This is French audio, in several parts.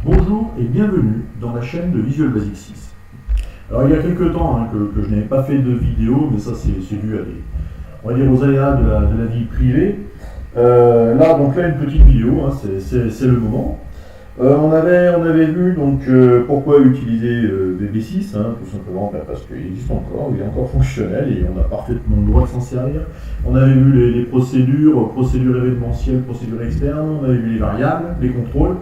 Bonjour et bienvenue dans la chaîne de Visual Basic 6. Alors il y a quelques temps que je n'avais pas fait de vidéo, mais ça c'est dû à on va dire aux aléas de la vie privée. Là une petite vidéo, c'est le moment. On avait vu pourquoi utiliser VB6, tout simplement parce qu'il existe encore, il est encore fonctionnel et on a parfaitement le droit de s'en servir. On avait vu les procédures événementielles, procédures externes, on avait vu les variables, les contrôles.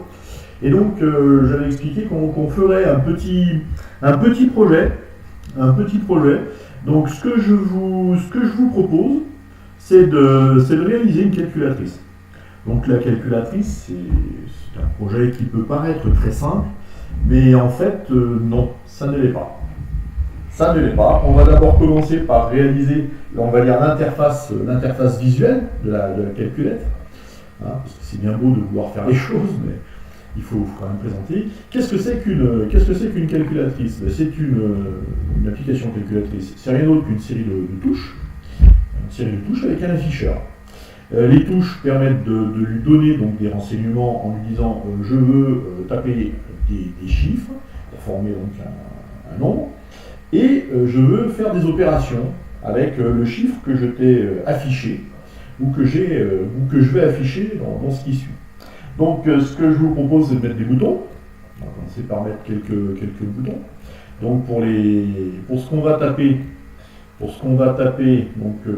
Et donc j'avais expliqué qu'on ferait un petit projet. Donc ce que je vous propose, c'est de réaliser une calculatrice. Donc la calculatrice, c'est un projet qui peut paraître très simple, mais en fait non, ça ne l'est pas. Ça ne l'est pas. On va d'abord commencer par réaliser, on va dire l'interface visuelle de la calculette, parce que c'est bien beau de vouloir faire les choses, mais il faut quand même présenter. Qu'est-ce que c'est qu'une calculatrice? C'est une application calculatrice. C'est rien d'autre qu'une série de touches. Une série de touches avec un afficheur. Les touches permettent de lui donner donc des renseignements en lui disant je veux taper des chiffres pour former donc un nombre, et je veux faire des opérations avec le chiffre que je t'ai affiché ou que je vais afficher dans ce qui suit. Donc ce que je vous propose, c'est de mettre des boutons. On va commencer par mettre quelques boutons. Donc pour ce qu'on va taper,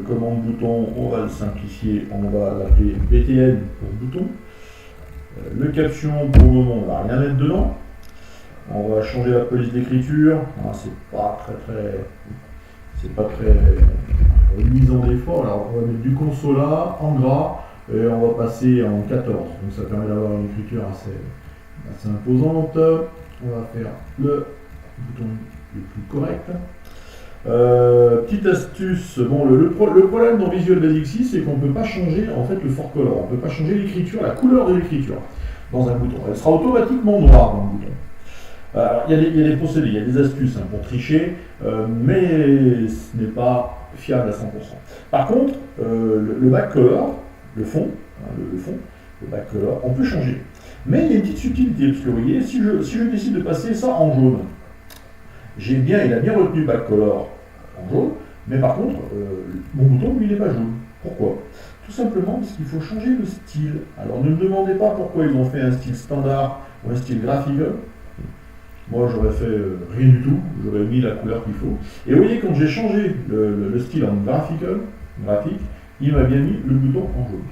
commande bouton, on va le simplifier, on va l'appeler BTN pour bouton. Le caption, pour le moment, on va rien mettre dedans. On va changer la police d'écriture. C'est pas très reluisant des fois. Alors on va mettre du consola en gras. Et on va passer en 14, donc ça permet d'avoir une écriture assez imposante. On va faire le bouton le plus correct. Petite astuce, le problème dans Visual Basic 6, c'est qu'on ne peut pas changer en fait le fort color, on ne peut pas changer l'écriture, la couleur de l'écriture dans un bouton. Elle sera automatiquement noire dans le bouton. Alors, il y a des procédés, il y a des astuces pour tricher, mais ce n'est pas fiable à 100%. Par contre, le back color, le fond, le back color, on peut changer. Mais il y a une petite subtilité, parce que vous voyez, si je décide de passer ça en jaune, il a bien retenu back color en jaune, mais par contre, mon bouton, lui, il n'est pas jaune. Pourquoi? Tout simplement parce qu'il faut changer le style. Alors ne me demandez pas pourquoi ils ont fait un style standard ou un style graphique. Moi, j'aurais fait rien du tout, j'aurais mis la couleur qu'il faut. Et vous voyez, quand j'ai changé le style en graphique, il m'a bien mis le bouton en jaune.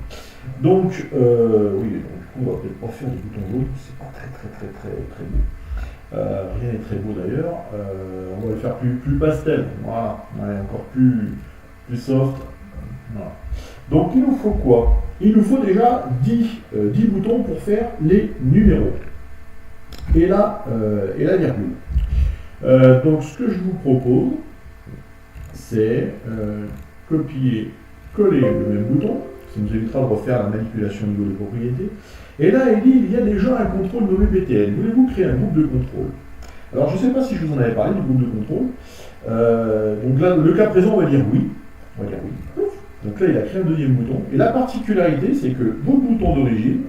Donc, du coup, on va peut-être pas faire du bouton jaune, c'est pas très beau. Rien n'est très beau d'ailleurs. On va le faire plus pastel, voilà, encore plus soft. Voilà. Donc, il nous faut quoi? Il nous faut déjà 10 boutons pour faire les numéros. Et la virgule. Donc, ce que je vous propose, c'est copier, coller le même bouton, ça nous évitera de refaire la manipulation au niveau des propriétés. Et là, il y a déjà un contrôle nommé BTN. Voulez-vous créer un groupe de contrôle? Alors, je ne sais pas si je vous en avais parlé du groupe de contrôle. Donc là, le cas présent, on va dire oui. Donc là, il a créé un deuxième bouton. Et la particularité, c'est que votre bouton d'origine,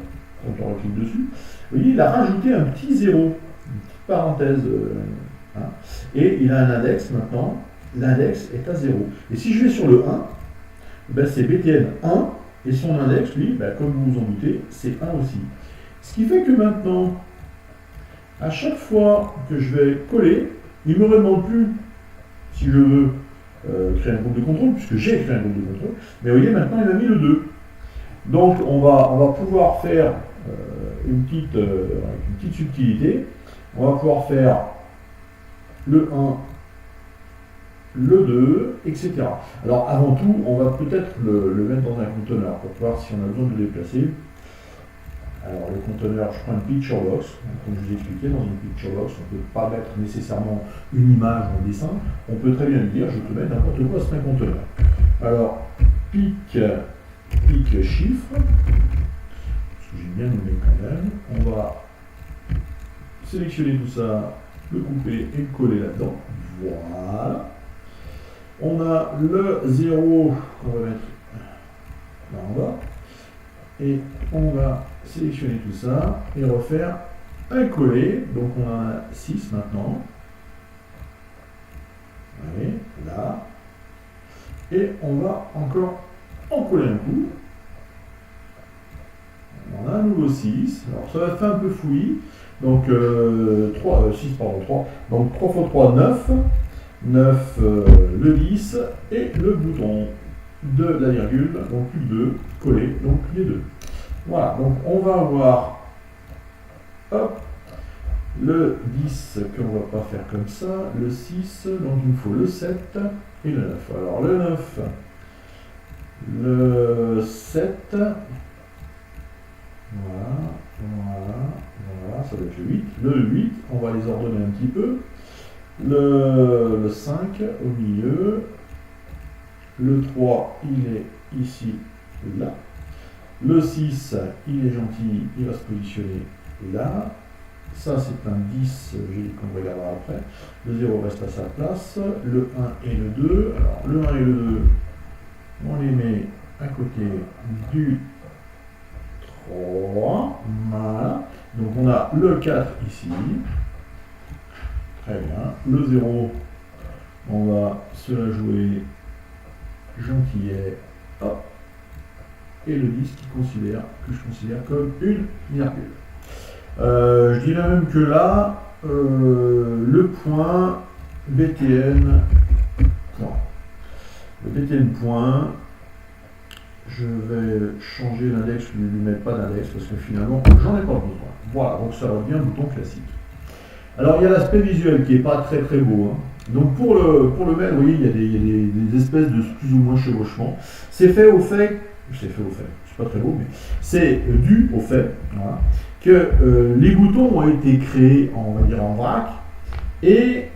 quand on clique dessus, vous voyez, il a rajouté un petit zéro, une petite parenthèse. Et il a un index maintenant. L'index est à 0. Et si je vais sur le 1, c'est BTN 1, et son index, lui, comme vous vous en doutez, c'est 1 aussi. Ce qui fait que maintenant, à chaque fois que je vais coller, il ne me demande plus si je veux créer un groupe de contrôle, puisque j'ai créé un groupe de contrôle, mais vous voyez, maintenant, il m'a mis le 2. Donc, on va pouvoir faire une petite subtilité. On va pouvoir faire le 1, le 2, etc. Alors avant tout, on va peut-être le mettre dans un conteneur pour voir si on a besoin de le déplacer. Alors le conteneur, je prends une picture box, comme je vous ai expliqué, dans une picture box, on ne peut pas mettre nécessairement une image en dessin, on peut très bien le dire, je peux mettre n'importe quoi, c'est un conteneur. Alors, pic chiffre, parce que j'ai bien nommé quand même, on va sélectionner tout ça, le couper et le coller là-dedans, voilà. On a le 0 qu'on va mettre là en bas. Et on va sélectionner tout ça et refaire un coller, donc on en a 6 maintenant. Allez, là. Et on va encore en coller un coup. On a un nouveau 6. Alors ça va faire un peu fouillis. Donc 6, pardon, 3. Donc 3 x 3, 9. 9, le 10 et le bouton de la virgule, donc plus 2, coller, donc les deux. Voilà, donc on va avoir hop, le 10 qu'on va pas faire comme ça, le 6, donc il me faut le 7 et le 9. Alors le 9, le 7, voilà, ça va être le 8. Le 8, on va les ordonner un petit peu. Le 5 au milieu, le 3 il est ici, là, le 6 il est gentil, il va se positionner là, ça c'est un 10, j'ai dit qu'on regardera après, le 0 reste à sa place, le 1 et le 2, alors le 1 et le 2, on les met à côté du 3, voilà, donc on a le 4 ici. Très bien. Le 0, on va se la jouer gentillet. Hop. Et le 10 que je considère comme une virgule. Je dirais même que là, le point BTN point. Le BTN point, je vais changer l'index, je ne lui mets pas d'index parce que finalement, j'en ai pas besoin. Voilà, donc ça va bien bouton classique. Alors il y a l'aspect visuel qui n'est pas très très beau. Hein. Donc pour le mettre, vous voyez, il y a des espèces de plus ou moins chevauchements. C'est fait au fait, c'est pas très beau, mais c'est dû au fait voilà, que les boutons ont été créés, on va dire en vrac, et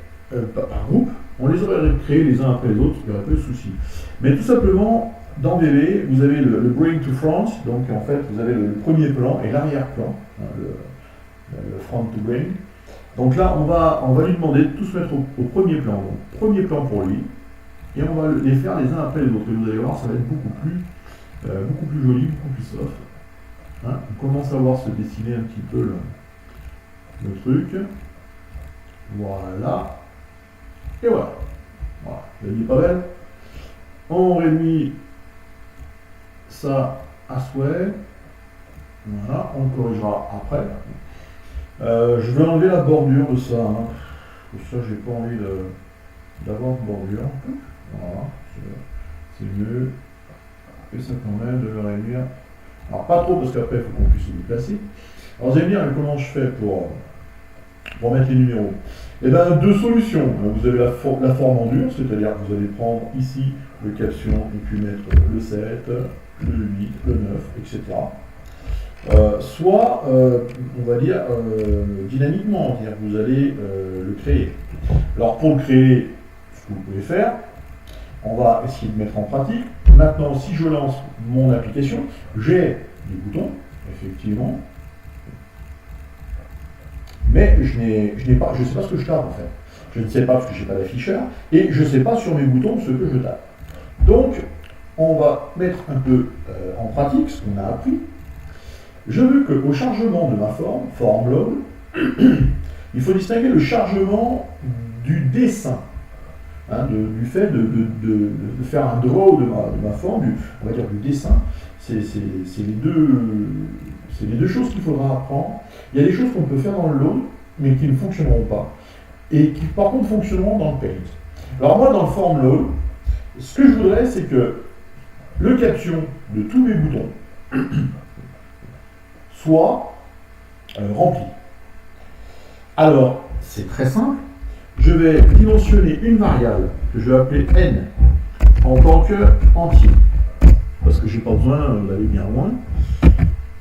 par groupe, on les aurait créés les uns après les autres, il n'y aurait pas de souci. Mais tout simplement, dans VB, vous avez le bring to front, donc en fait vous avez le premier plan et l'arrière-plan, hein, le front to bring. Donc là, on va lui demander de tous se mettre au premier plan. Donc, premier plan pour lui. Et on va les faire les uns après les autres. Et vous allez voir, ça va être beaucoup plus joli, beaucoup plus soft. Hein, on commence à voir se dessiner un petit peu le truc. Voilà. Et voilà. Voilà. La vie est pas belle. On réduit ça à souhait. Voilà. On corrigera après. Je vais enlever la bordure de ça. Hein. Pour ça, j'ai pas envie d'avoir de bordure. Voilà, c'est mieux. Et ça permet de le réduire. Alors pas trop parce qu'après il faut qu'on puisse le déplacer. Alors vous allez me dire comment je fais pour mettre les numéros. Eh bien deux solutions. Vous avez la forme en dur, c'est-à-dire que vous allez prendre ici le caption et puis mettre le 7, le 8, le 9, etc. Soit, on va dire, dynamiquement, c'est-à-dire que vous allez le créer. Alors pour le créer, ce que vous pouvez faire, on va essayer de mettre en pratique. Maintenant, si je lance mon application, j'ai des boutons, effectivement, mais je ne sais pas ce que je tape en fait. Je ne sais pas parce que je n'ai pas d'afficheur, et je ne sais pas sur mes boutons ce que je tape. Donc, on va mettre un peu en pratique ce qu'on a appris. Je veux qu'au chargement de ma form load, il faut distinguer le chargement du dessin, hein, du fait de faire un draw de ma forme, on va dire du dessin. C'est les deux choses qu'il faudra apprendre. Il y a des choses qu'on peut faire dans le load, mais qui ne fonctionneront pas, et qui par contre fonctionneront dans le paint. Alors moi, dans le form load, ce que je voudrais, c'est que le caption de tous mes boutons soit rempli. Alors, c'est très simple. Je vais dimensionner une variable que je vais appeler n en tant que entier, parce que je n'ai pas besoin d'aller bien loin.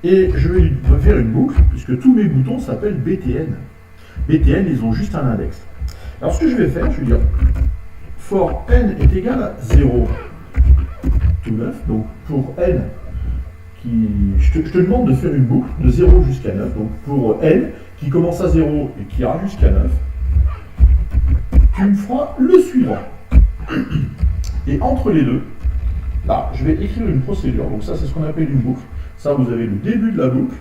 Et je vais faire une boucle, puisque tous mes boutons s'appellent BTN. BTN, ils ont juste un index. Alors, ce que je vais faire, je vais dire for n est égal à 0 tout 9. Donc, pour n, je te demande de faire une boucle de 0 jusqu'à 9. Donc, pour n qui commence à 0 et qui ira jusqu'à 9, tu me feras le suivant. Et entre les deux, là, je vais écrire une procédure. Donc ça, c'est ce qu'on appelle une boucle. Ça, vous avez le début de la boucle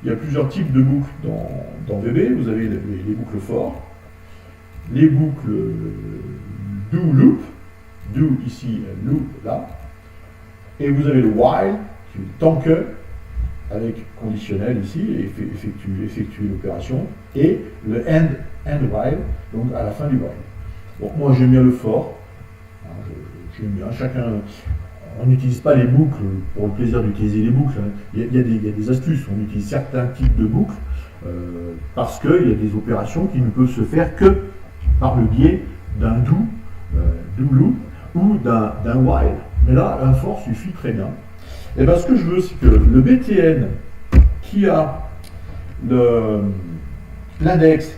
il y a plusieurs types de boucles dans VB. Vous avez les boucles for, les boucles do loop, do ici, loop là, et vous avez le while, qui est tant que, avec conditionnel ici, et effectuer l'opération, et le end while, donc à la fin du while. Bon, moi j'aime bien le for, j'aime bien, chacun, on n'utilise pas les boucles pour le plaisir d'utiliser les boucles, hein. Il y a des astuces, on utilise certains types de boucles, parce qu'il y a des opérations qui ne peuvent se faire que par le biais d'un do loop, ou d'un while. Mais là, un for suffit très bien. Et bien ce que je veux, c'est que le BTN qui a l'index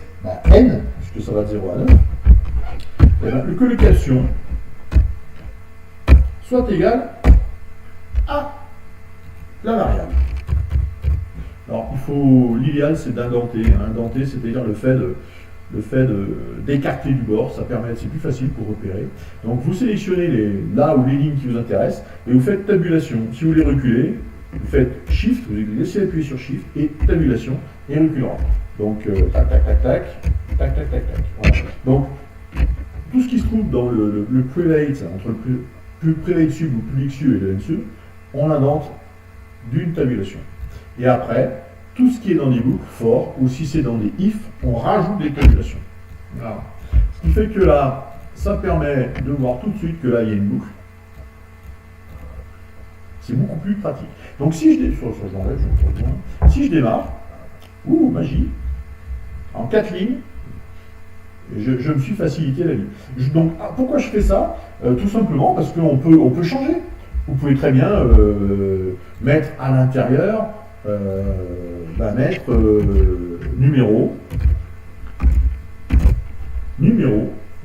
n, puisque ça va de 0 à 9, et bien, que le caption soit égal à la variable. Alors, l'idéal c'est d'indenter. Indenter, c'est-à-dire le fait d'écarter du bord, c'est plus facile pour repérer. Donc vous sélectionnez là où les lignes qui vous intéressent et vous faites tabulation. Si vous voulez reculer, vous faites Shift, vous laissez appuyer sur Shift et tabulation et reculera. Donc tac tac tac tac, tac tac tac tac. Voilà. Donc tout ce qui se trouve dans le private, entre le private sub ou public sub et le sub, on indente d'une tabulation. Et après, tout ce qui est dans des boucles for, ou si c'est dans des if, on rajoute des tabulations. Voilà. Ce qui fait que là, ça permet de voir tout de suite que là, il y a une boucle. C'est beaucoup plus pratique. Donc si si je démarre, magie, en 4 lignes, je me suis facilité la vie. Donc pourquoi je fais ça? Tout simplement parce qu'on peut changer. Vous pouvez très bien mettre à l'intérieur, mettre numéro,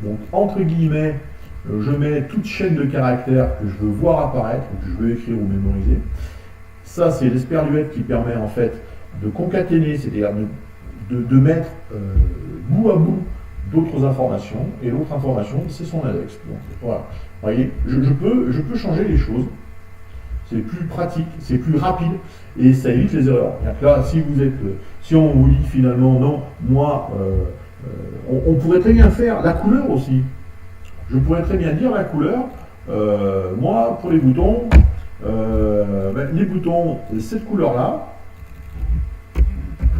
donc entre guillemets, je mets toute chaîne de caractères que je veux voir apparaître, ou que je veux écrire ou mémoriser. Ça, c'est l'esperluette qui permet en fait de concaténer, c'est-à-dire de mettre bout à bout d'autres informations, et l'autre information, c'est son index. Donc, voilà. Vous voyez, je peux changer les choses. C'est plus pratique, c'est plus rapide, et ça évite les erreurs. Là, si on vous dit finalement, non, moi, on pourrait très bien faire la couleur aussi. Je pourrais très bien dire la couleur, moi, pour les boutons, les boutons, cette couleur-là,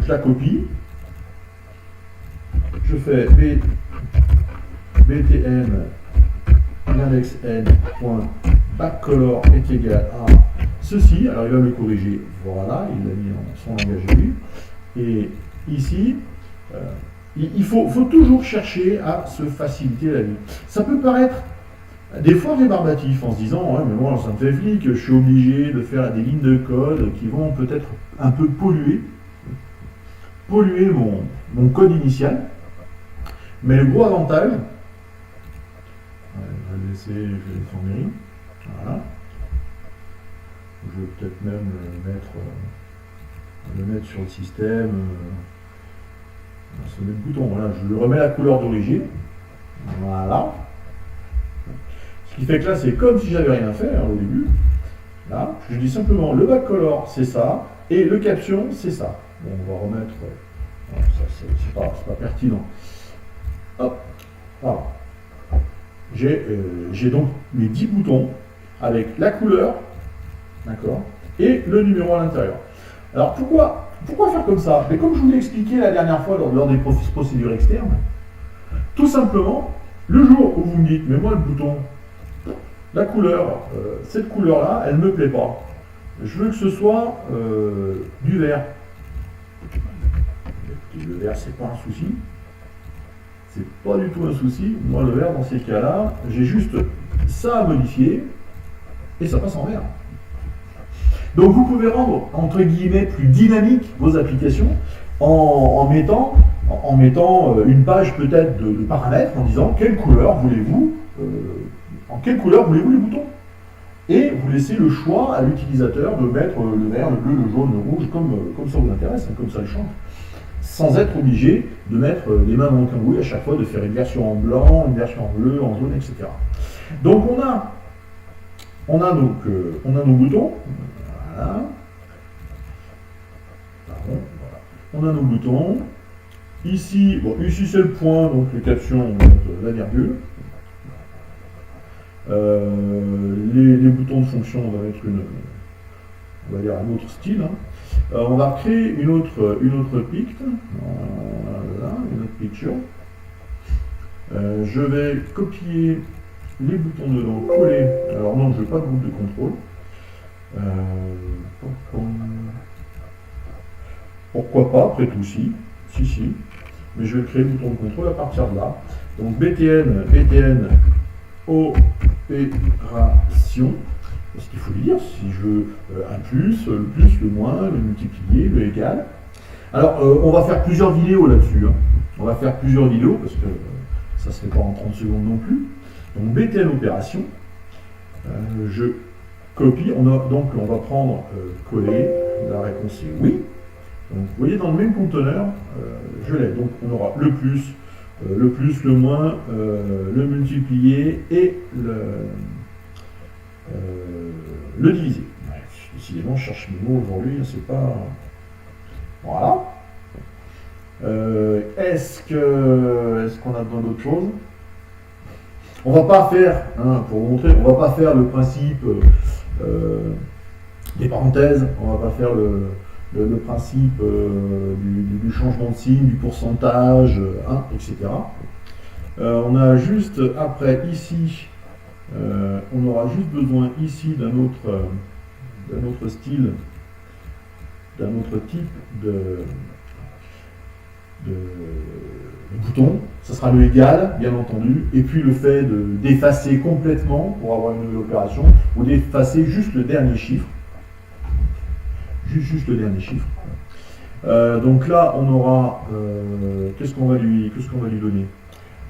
je la copie, je fais btn l'index n.backcolor est égal à ceci. Alors il va me corriger, voilà, il l'a mis en son langage de lui. Et ici, il faut toujours chercher à se faciliter la vie. Ça peut paraître des fois rébarbatif en se disant ouais, mais moi ça me fait flic, je suis obligé de faire des lignes de code qui vont peut-être un peu polluer mon code initial. Mais le gros avantage, je vais laisser Formery, voilà. Je vais peut-être même le mettre sur le système, sur le bouton, voilà, je remets la couleur d'origine, voilà. Ce qui fait que là c'est comme si j'avais rien fait au début. Là, je dis simplement le backcolor c'est ça, et le caption c'est ça. Bon, on va remettre, ça c'est pas pertinent. Hop, voilà. J'ai donc mes 10 boutons avec la couleur, d'accord, et le numéro à l'intérieur. Alors pourquoi faire comme ça? Mais comme je vous l'ai expliqué la dernière fois lors des procédures externes, tout simplement, le jour où vous me dites, mais moi le bouton, la couleur, cette couleur-là, elle ne me plaît pas. Je veux que ce soit du vert. Le vert, c'est pas un souci. C'est pas du tout un souci. Moi, le vert, dans ces cas-là, j'ai juste ça à modifier et ça passe en vert. Donc, vous pouvez rendre, entre guillemets, plus dynamique vos applications en mettant une page peut-être de paramètres en disant quelle couleur voulez-vous les boutons. Et vous laissez le choix à l'utilisateur de mettre le vert, le bleu, le jaune, le rouge, comme ça vous intéresse, comme ça il change. Sans être obligé de mettre les mains dans le cambouis à chaque fois, de faire une version en blanc, une version en bleu, en jaune, etc. Donc on a nos boutons, voilà. Pardon. on a nos boutons. Ici, bon, ici c'est le point, donc les captions, on va mettre la virgule. Les boutons de fonction, on va mettre on va dire un autre style. Hein. On va créer une autre pict. Voilà, une autre picture. Je vais copier les boutons dedans, coller. Alors non, je veux pas de groupe de contrôle. Pourquoi pas, après tout, si. Mais je vais créer le bouton de contrôle à partir de là. Donc BTN opération. Parce qu'il faut lui dire si je veux un plus, le moins, le multiplié, le égal. Alors, on va faire plusieurs vidéos là-dessus. Hein. On va faire plusieurs vidéos parce que ça ne se fait pas en 30 secondes non plus. Donc, BTN opération. Je copie. Donc, on va prendre coller. La réponse est oui. Donc, vous voyez, dans le même conteneur, je l'ai. Donc, on aura le plus, le moins, le multiplié et le divisé. Ouais, décidément, je cherche mes mots aujourd'hui, c'est pas... Voilà. Est-ce qu'on a besoin d'autre chose? On va pas faire, hein, pour vous montrer, on va pas faire le principe des parenthèses, on va pas faire le principe du changement de signe, du pourcentage, hein, etc. On a juste, après, ici, on aura juste besoin ici d'un autre style, d'un autre type de bouton. Ça sera le égal, bien entendu, et puis le fait d'effacer complètement pour avoir une nouvelle opération, ou d'effacer juste le dernier chiffre. Juste le dernier chiffre. Donc là, on aura... qu'est-ce qu'on va lui donner?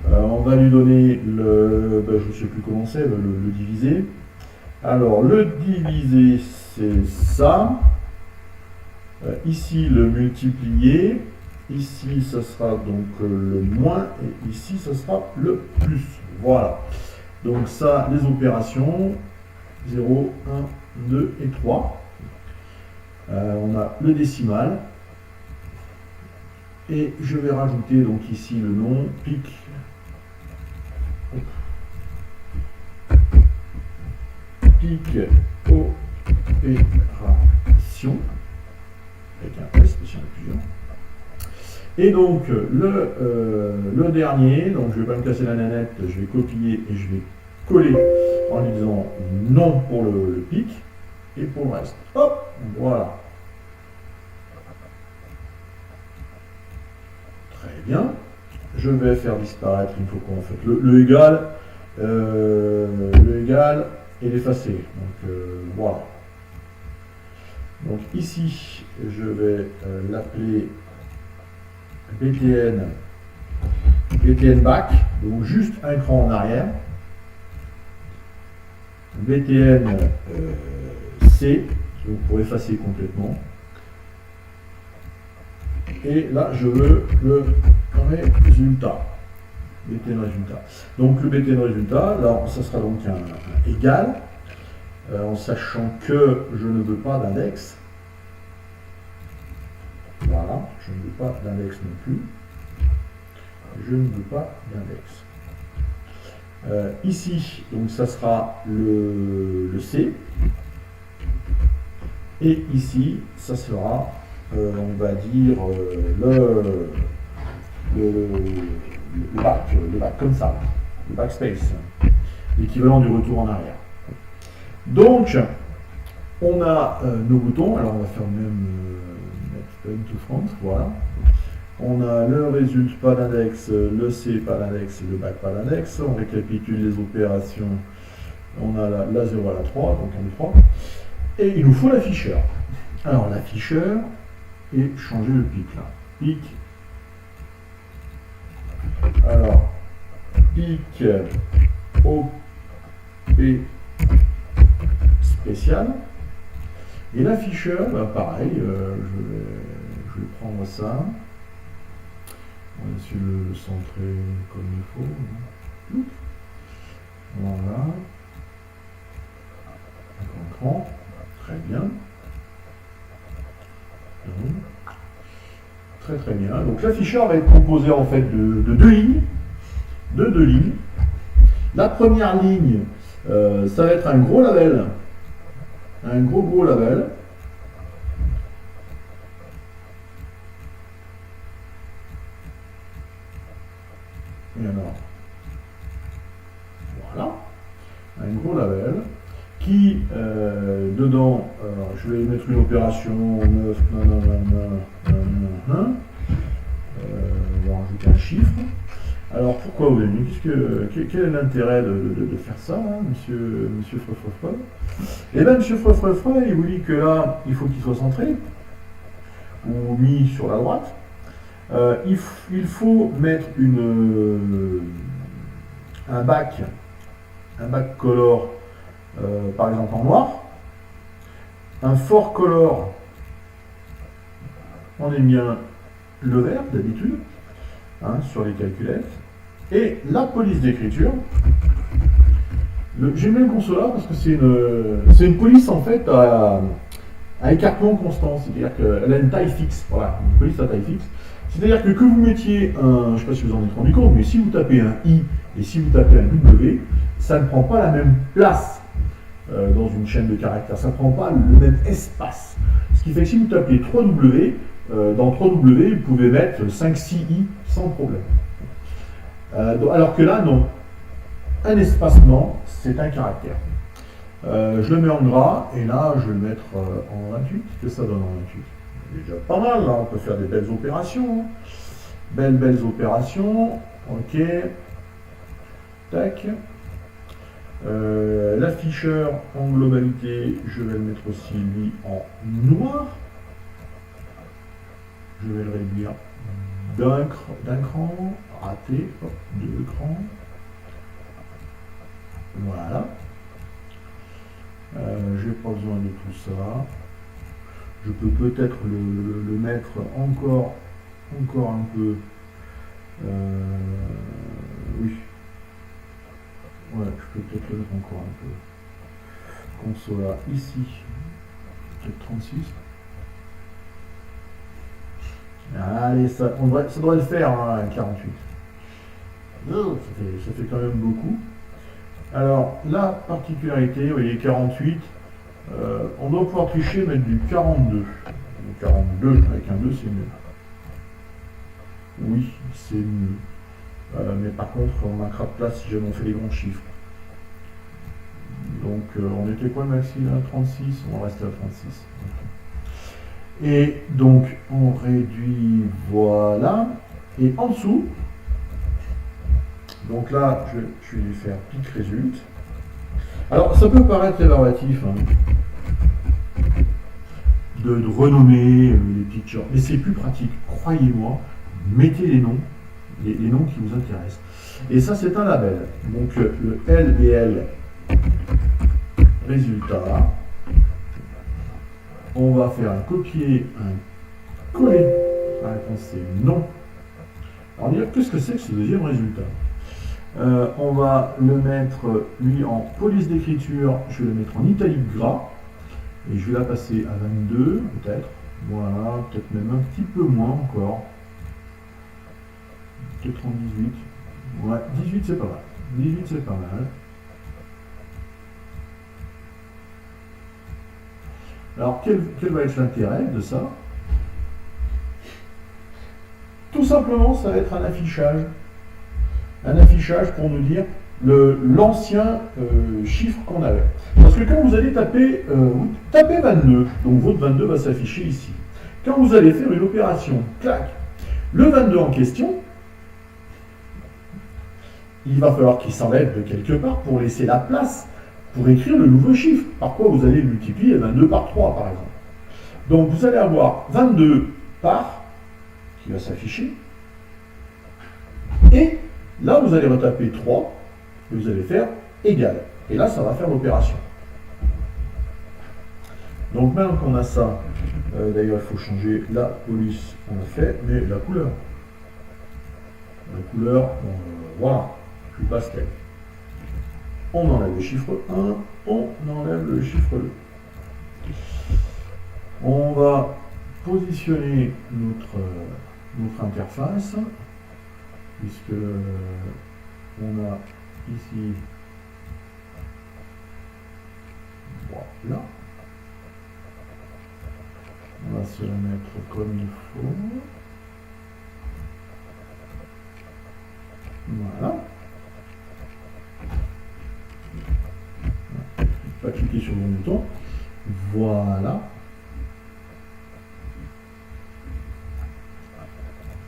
On va lui donner je ne sais plus comment c'est, le divisé. Alors, le divisé, c'est ça. Ici, le multiplié. Ici, ce sera donc le moins. Et ici, ce sera le plus. Voilà. Donc ça, les opérations. 0, 1, 2 et 3. On a le décimal. Et je vais rajouter donc ici le nom, pic. Pic opération. Avec un S, parce qu'il y en a plusieurs. Et donc, le dernier, donc je ne vais pas me casser la nanette, je vais copier et je vais coller en lui disant non pour le pic et pour le reste. Hop, voilà. Très bien. Je vais faire disparaître, il faut qu'on fasse le égal et l'effacer. Donc, voilà. Donc ici, je vais l'appeler BTN back, donc juste un cran en arrière. BTN C, donc pour effacer complètement. Et là, je veux le résultat. BTN résultat. Donc le BTN résultat, là, ça sera donc un égal, en sachant que je ne veux pas d'index. Voilà, je ne veux pas d'index non plus. Je ne veux pas d'index. Ici, donc ça sera le C. Et ici, ça sera, on va dire, le back, comme ça, le backspace, l'équivalent du retour en arrière. Donc, on a nos boutons, alors on va faire même next to front, voilà. On a le résultat, pas d'index, le C, pas d'index, le back, pas d'index. On récapitule les opérations. On a la 0 à la 3, donc on est 3. Et il nous faut l'afficheur. Alors l'afficheur, et changer le pic là. Pic. Alors, pic OP spécial. Et l'afficheur, bah, pareil, je vais prendre ça. On va essayer de le centrer comme il faut. Voilà. Un cran. Très bien. Très très bien. Donc l'afficheur va être composé en fait de deux lignes. La première ligne, ça va être un gros label. Un gros label. Et alors, voilà, un gros label qui, dedans, je vais mettre une opération 9, on va rajouter un chiffre. Alors pourquoi vous avez quel est l'intérêt de faire ça, hein, monsieur Freufreufreu? Eh bien, monsieur Freufreufreu, il vous dit que là, il faut qu'il soit centré, ou mis sur la droite. Il faut mettre un bac color, par exemple en noir, un fort color, on aime bien le vert d'habitude, hein, sur les calculettes, et la police d'écriture. J'aime bien le consola parce que c'est une police en fait à écartement constant, c'est-à-dire qu'elle a une taille fixe, voilà, une police à taille fixe. C'est-à-dire que vous mettiez je ne sais pas si vous en êtes rendu compte, mais si vous tapez un I et si vous tapez un W, ça ne prend pas la même place dans une chaîne de caractères, ça ne prend pas le même espace. Ce qui fait que si vous tapez 3W, dans 3W, vous pouvez mettre 5-6 I sans problème. Alors que là, non. Un espacement, c'est un caractère. Je le mets en gras, et là, je vais le mettre en 28. Qu'est-ce que ça donne en 28? Déjà pas mal, là, on peut faire des belles opérations. Belles opérations. Ok. Tac. L'afficheur en globalité, je vais le mettre aussi lui en noir. Je vais le réduire d'un cran. Raté. Hop, 2 crans. Voilà. J'ai pas besoin de tout ça. Je peux peut-être le mettre encore un peu. Oui. Ouais, je peux peut-être le mettre encore un peu. Consola ici. Peut-être 36. Allez, ça doit le faire, hein, 48. Ça fait quand même beaucoup. Alors, la particularité, vous voyez, 48. On doit pouvoir tricher, mettre du 42. Du 42 avec un 2, c'est mieux. Oui, c'est mieux. Mais par contre, on manquera de place si jamais on fait les grands chiffres. Donc, on était quoi, Maxime, à 36? On va rester à 36. Et donc, on réduit, voilà. Et en dessous, donc là, je vais faire pic résulte. Alors, ça peut paraître rébarbatif, hein, de renommer les pictures, mais c'est plus pratique, croyez-moi. Mettez les noms qui vous intéressent. Et ça, c'est un label. Donc, le LBL résultat. On va faire un copier, un coller. La réponse, c'est non. Alors, dire qu'est-ce que c'est que ce deuxième résultat? On va le mettre, lui, en police d'écriture. Je vais le mettre en italique gras. Et je vais la passer à 22, peut-être. Voilà, peut-être même un petit peu moins encore. Peut-être en 18. Ouais, 18 c'est pas mal. 18 c'est pas mal. Alors, quel va être l'intérêt de ça? Tout simplement, ça va être un affichage. Un affichage pour nous dire l'ancien chiffre qu'on avait. Parce que quand vous allez taper, vous tapez 22, donc votre 22 va s'afficher ici. Quand vous allez faire une opération, clac, le 22 en question, il va falloir qu'il s'enlève de quelque part pour laisser la place pour écrire le nouveau chiffre. Par quoi vous allez multiplier 22 par 3, par exemple. Donc vous allez avoir 22 par, qui va s'afficher, et là vous allez retaper 3, et vous allez faire égal. Et là, ça va faire l'opération. Donc maintenant qu'on a ça, d'ailleurs il faut changer la police, on a fait, mais la couleur. La couleur, voilà, plus pastel. On enlève le chiffre 1, on enlève le chiffre 2. On va positionner notre interface, puisque on a ici, voilà, on va se la mettre comme il faut, voilà, pas cliquer sur le bon bouton, voilà,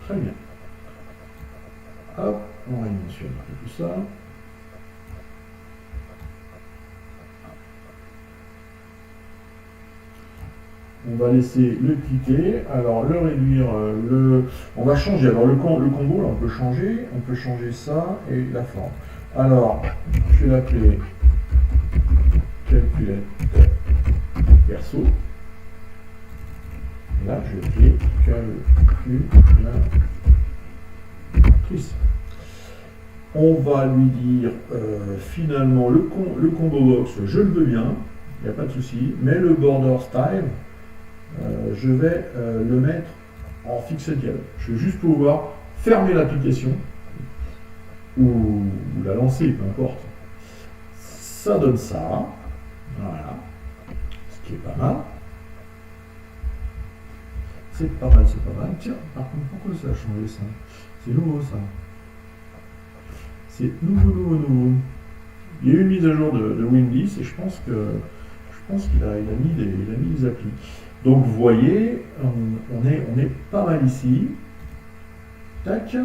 très bien, hop, on redimensionne tout ça. On va laisser le quitter, alors le réduire, on va changer, alors le combo, là, on peut changer ça et la forme. Alors, je vais l'appeler calculette perso. Et là, je vais appeler calculatrice. On va lui dire, finalement, le combo box, je le veux bien, il n'y a pas de souci, mais le border style, je vais le mettre en fixed dialogue. Je vais juste pouvoir fermer l'application ou la lancer, peu importe. Ça donne ça. Voilà. Ce qui est pas mal. C'est pas mal, c'est pas mal. Tiens, par contre, pourquoi ça a changé ça? C'est nouveau ça. C'est nouveau. Il y a eu une mise à jour de Windows et je pense qu'il a mis des applis. Donc vous voyez, on est pas mal ici. Tac.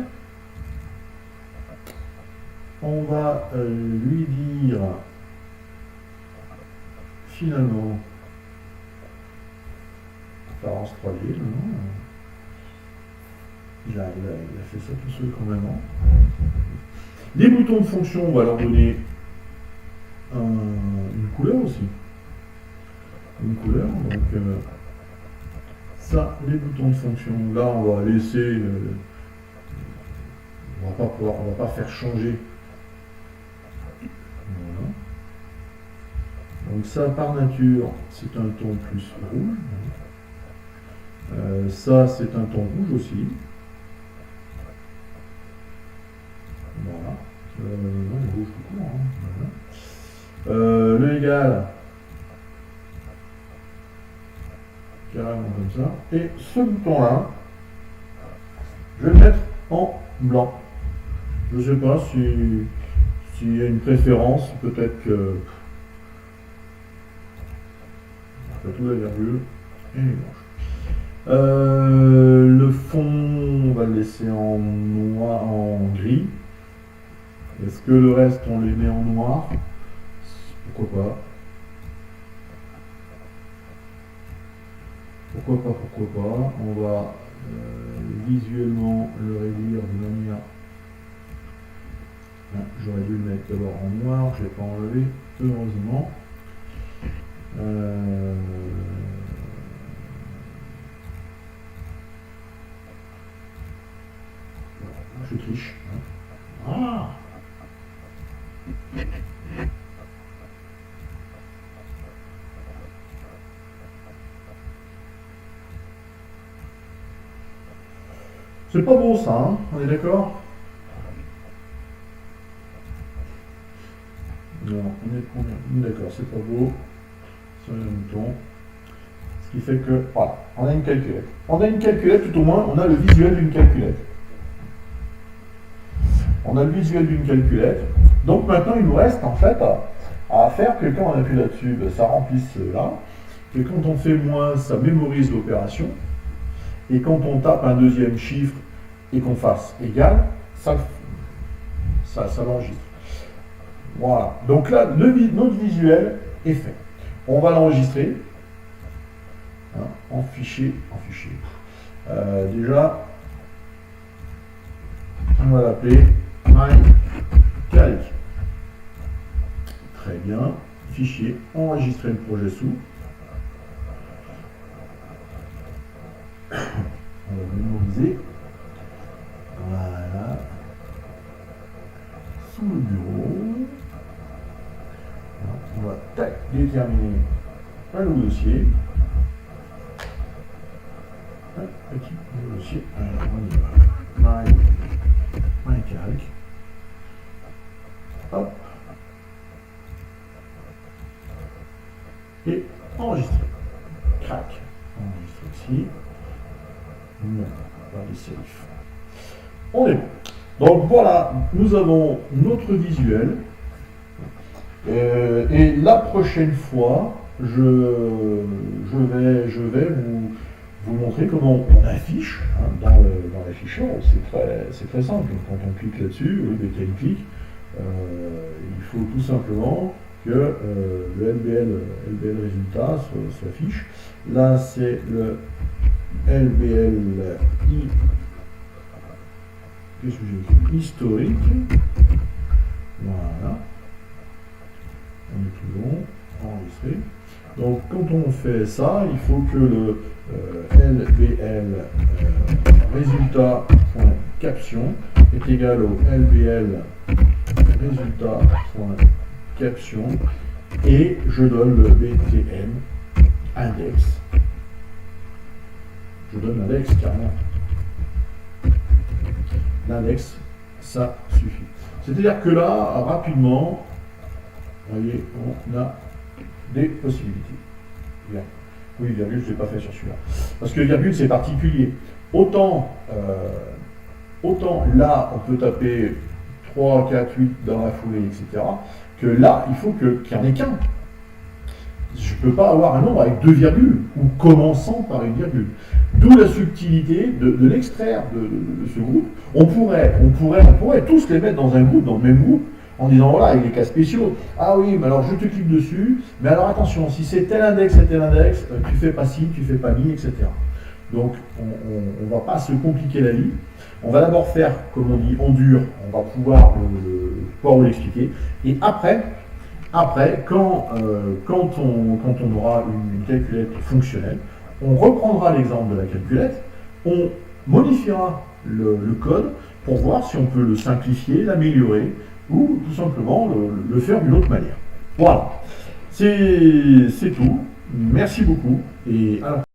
On va lui dire finalement apparence 3D. Il a fait ça tout seul quand même. Les boutons de fonction, on va leur donner une couleur aussi. Une couleur, donc ça, les boutons de fonction, là on va laisser, on va pas faire changer. Voilà. Donc ça, par nature, c'est un ton plus rouge. Ça, c'est un ton rouge aussi. Voilà. Non, rouge tout court. Voilà. Le égal. Carrément comme ça. Et ce bouton-là, je vais le mettre en blanc. Je ne sais pas s'il y a une préférence, peut-être que après tout la virgule et les blanches. Le fond, on va le laisser en noir, en gris. Est-ce que le reste, on les met en noir? Pourquoi pas? Pourquoi pas? On va visuellement le réduire de manière... J'aurais dû le mettre d'abord en noir, je ne l'ai pas enlevé, heureusement. Je triche. Ah! C'est pas beau ça, hein, on est d'accord? Non, on est d'accord, c'est pas beau. C'est un mouton. Ce qui fait que, voilà, on a une calculette. On a une calculette, tout au moins, on a le visuel d'une calculette. On a le visuel d'une calculette. Donc maintenant, il nous reste en fait à faire que quand on appuie là-dessus, ça remplisse là. Et quand on fait moins, ça mémorise l'opération. Et quand on tape un deuxième chiffre et qu'on fasse égal, ça l'enregistre. Voilà. Donc là, notre visuel est fait. On va l'enregistrer en fichier. Déjà, on va l'appeler mycalc. Très bien. Fichier, enregistrer le projet sous. On va mémoriser. Voilà. Sous le bureau. On va déterminer un nouveau dossier. Un petit nouveau dossier. Alors, on y va. safe. On est bon. Donc voilà, nous avons notre visuel. Et la prochaine fois, je vais vous montrer comment on affiche dans l'afficheur. C'est très simple. Quand on clique là-dessus, au lieu de clic, il faut tout simplement que le LBL résultat s'affiche. Là, c'est le LBL qu'est-ce que j'ai écrit? Historique. Voilà. On est tout bon, enregistré. Donc quand on fait ça, il faut que le LBL résultat.caption est égal au LBL résultat.caption et je donne le BTN index. Je donne l'index carrément. L'index, ça suffit. C'est-à-dire que là, rapidement, vous voyez, on a des possibilités. Bien. Oui, virgule, je ne l'ai pas fait sur celui-là. Parce que virgule, c'est particulier. Autant là, on peut taper 3, 4, 8 dans la foulée, etc. Que là, il faut qu'il n'y en ait qu'un. Je ne peux pas avoir un nombre avec 2 virgules, ou commençant par une virgule. D'où la subtilité de l'extraire de ce groupe. On pourrait tous les mettre dans un groupe, dans le même groupe, en disant voilà, avec les cas spéciaux, ah oui, mais alors je te clique dessus, mais alors attention, si c'est tel index et tel index, tu fais pas ci, tu fais pas mi, etc. Donc on ne va pas se compliquer la vie. On va d'abord faire, comme on dit, en dur, on va pouvoir vous l'expliquer. Et après, quand on aura une calculette fonctionnelle, on reprendra l'exemple de la calculette, on modifiera le code pour voir si on peut le simplifier, l'améliorer, ou tout simplement le faire d'une autre manière. Voilà, c'est tout. Merci beaucoup et à la prochaine.